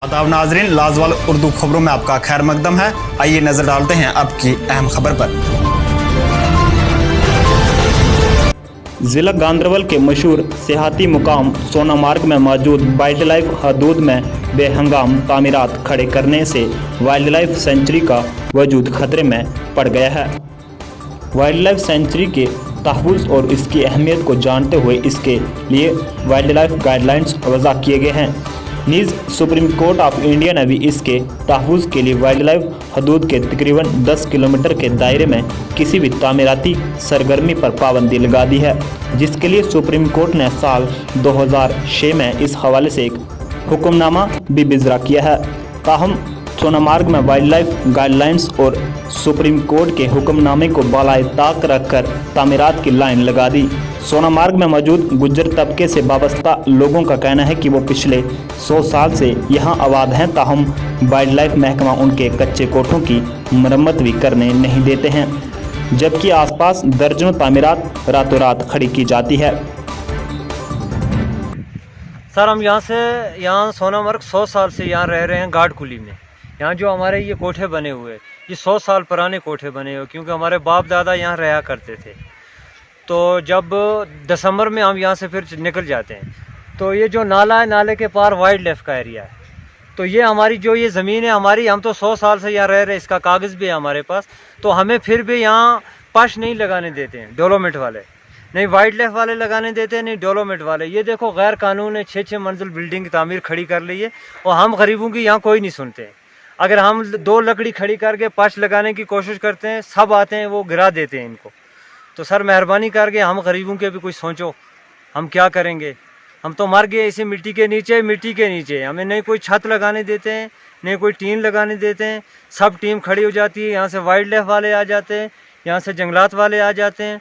आदाब नाजरीन, लाजवाल उर्दू खबरों में आपका खैर मकदम है। आइए नजर डालते हैं अब की अहम खबर पर। जिला गांदरबल के मशहूर सियाहती मुकाम सोनामार्ग में मौजूद वाइल्ड लाइफ हदूद में बेहंगाम तामीरात खड़े करने से वाइल्ड लाइफ सेंचुरी का वजूद खतरे में पड़ गया है। वाइल्ड लाइफ सेंचुरी के तहफ़्फ़ुज़ और इसकी अहमियत को जानते हुए इसके लिए वाइल्ड लाइफ गाइडलाइंस वज़ा किए गए हैं। Knees supreme court of India ने भी इसके तहफ़्फ़ुज़ के लिए वाइल्ड लाइफ हदूद के तकरीबन 10 किलोमीटर के दायरे में किसी भी तामीराती सरगर्मी पर पाबंदी लगा दी है, जिसके लिए सुप्रीम कोर्ट ने साल 2006 में इस हवाले से एक हुक्मनामा भी इजरा किया है। ताहम सोनामार्ग में वाइल्ड लाइफ गाइडलाइंस और सुप्रीम कोर्ट के हुक्मनामे को बालाए ताक रखकर तामीरात की लाइन लगा दी। सोनामार्ग में मौजूद गुज्जर तबके से वाबस्ता लोगों का कहना है कि वो पिछले 100 साल से यहाँ आबाद हैं, ताहम वाइल्ड लाइफ महकमा उनके कच्चे कोठों की मरम्मत भी करने नहीं देते हैं, जबकि आसपास दर्जनों तामीरात रातों रात खड़ी की जाती है। सर, हम यहाँ सोनामार्ग 100 साल से यहाँ रह रहे हैं। गार्ड कुली में यहाँ जो हमारे ये कोठे बने हुए, ये 100 साल पुराने कोठे बने हुए, क्योंकि हमारे बाप दादा यहाँ रहा करते थे। तो जब दिसंबर में हम यहाँ से फिर निकल जाते हैं, तो ये जो नाला है, नाले के पार वाइल्ड लाइफ का एरिया है। तो ये हमारी जो ये ज़मीन है हमारी, हम तो 100 साल से यहाँ रह रहे हैं, इसका कागज़ भी है हमारे पास। तो हमें फिर भी यहाँ पश नहीं लगाने देते हैं, डोलोमेट वाले नहीं, वाइल्ड लाइफ वाले लगाने देते हैं, नहीं डोलोमेट वाले। ये देखो गैर कानून है, 6-6 मंजिल बिल्डिंग की तामीर खड़ी कर ली है, और हम गरीबों की यहाँ कोई नहीं सुनते हैं। अगर हम 2 लकड़ी खड़ी करके पश लगाने की कोशिश करते हैं, सब आते हैं वो गिरा देते हैं इनको। तो सर मेहरबानी करके हम गरीबों के भी कुछ सोचो, हम क्या करेंगे? हम तो मर गए इसी मिट्टी के नीचे। हमें नहीं कोई छत लगाने देते हैं, नहीं कोई टीन लगाने देते हैं। सब टीम खड़ी हो जाती है, यहाँ से वाइल्ड लाइफ वाले आ जाते हैं, यहाँ से जंगलात वाले आ जाते हैं,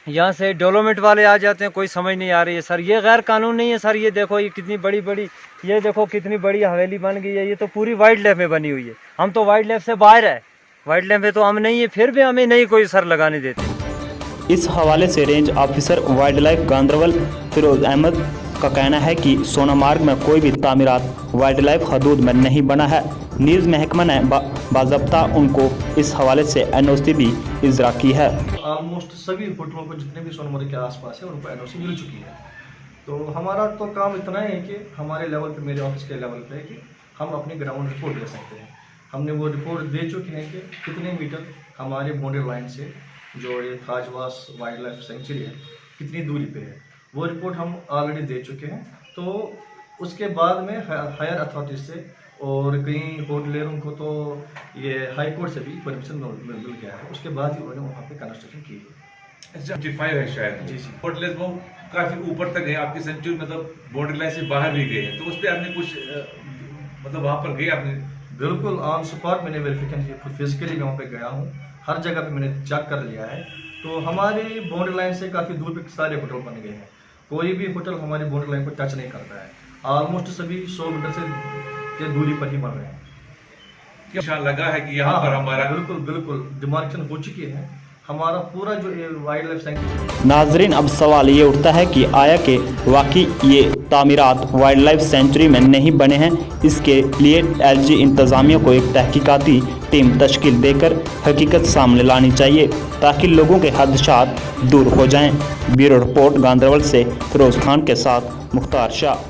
यहाँ से डोलोमेट वाले आ जाते हैं। कोई समझ नहीं आ रही है सर, ये गैर कानून नहीं है सर। ये देखो ये कितनी बड़ी ये देखो कितनी बड़ी हवेली बन गई है, ये तो पूरी वाइल्ड लाइफ में बनी हुई है। हम तो वाइल्ड लाइफ से बाहर है, वाइल्ड लाइफ में तो हम नहीं है, फिर भी हमें नहीं कोई सर लगाने देते। इस हवाले से range officer wild life Ganderbal Firoz Ahmad का कहना है कि सोनामार्ग में कोई भी तामीरात वाइल्ड लाइफ हदूद में नहीं बना है। नीज़ महकमा ने बाज़ाब्ता उनको इस हवाले से NOC भी इजरा की है। ऑलमोस्ट सभी होटलों को जितने भी सोनामार्ग के आसपास है उनको NOC मिल चुकी है। तो हमारा तो काम इतना है कि हमारे लेवल पे, मेरे ऑफिस के लेवल पे, कि हम अपनी ग्राउंड रिपोर्ट दे सकते हैं। हमने वो रिपोर्ट दे चुके हैं कि कितने मीटर हमारे बाउंड्री लाइन से जो ये खाजवास वाइल्ड लाइफ सेंचुरी है कितनी दूरी पे है, वो रिपोर्ट हम ऑलरेडी दे चुके हैं। तो उसके बाद में हायर अथॉरिटीज से और कई होटलेरों को तो ये हाई कोर्ट से भी परमिशन मिल गया है, उसके बाद ही उन्होंने वहाँ पे कंस्ट्रक्शन की है। 75 है शायद जी। होटलेस वो काफ़ी ऊपर तक गए, आपकी सेंचुरी मतलब बाउंड्री लाइन से बाहर भी गए हैं, तो उस पर आपने कुछ मतलब वहाँ पर गए आपने? बिल्कुल ऑन स्पॉट मैंने वेरिफिकेशन फिजिकली मैं वहाँ पे गया हूँ, हर जगह पे मैंने चेक कर लिया है। तो हमारी बाउंड्री लाइन से काफ़ी दूर पे सारे होटल बन गए हैं, कोई भी होटल हमारी बाउंड्री लाइन को टच नहीं करता है। ऑलमोस्ट सभी 100 मीटर से के दूरी पर ही बन रहे हैं। क्या लगा है कि यहाँ पर हमारा बिल्कुल डिमार्केशन हो चुकी है, हमारा पूरा जो वाइल्ड लाइफ सेंचुरी। नाजरीन, अब सवाल ये उठता है कि आया कि वाकई ये तामीरात वाइल्ड लाइफ सेंचुरी में नहीं बने हैं। इसके लिए LG इंतज़ामिया को एक तहकीकाती टीम तश्कील देकर हकीकत सामने लानी चाहिए, ताकि लोगों के खदशात दूर हो जाएं। ब्यूरो रिपोर्ट गांदरबल से फिरोज़ खान के साथ मुख्तार शाह।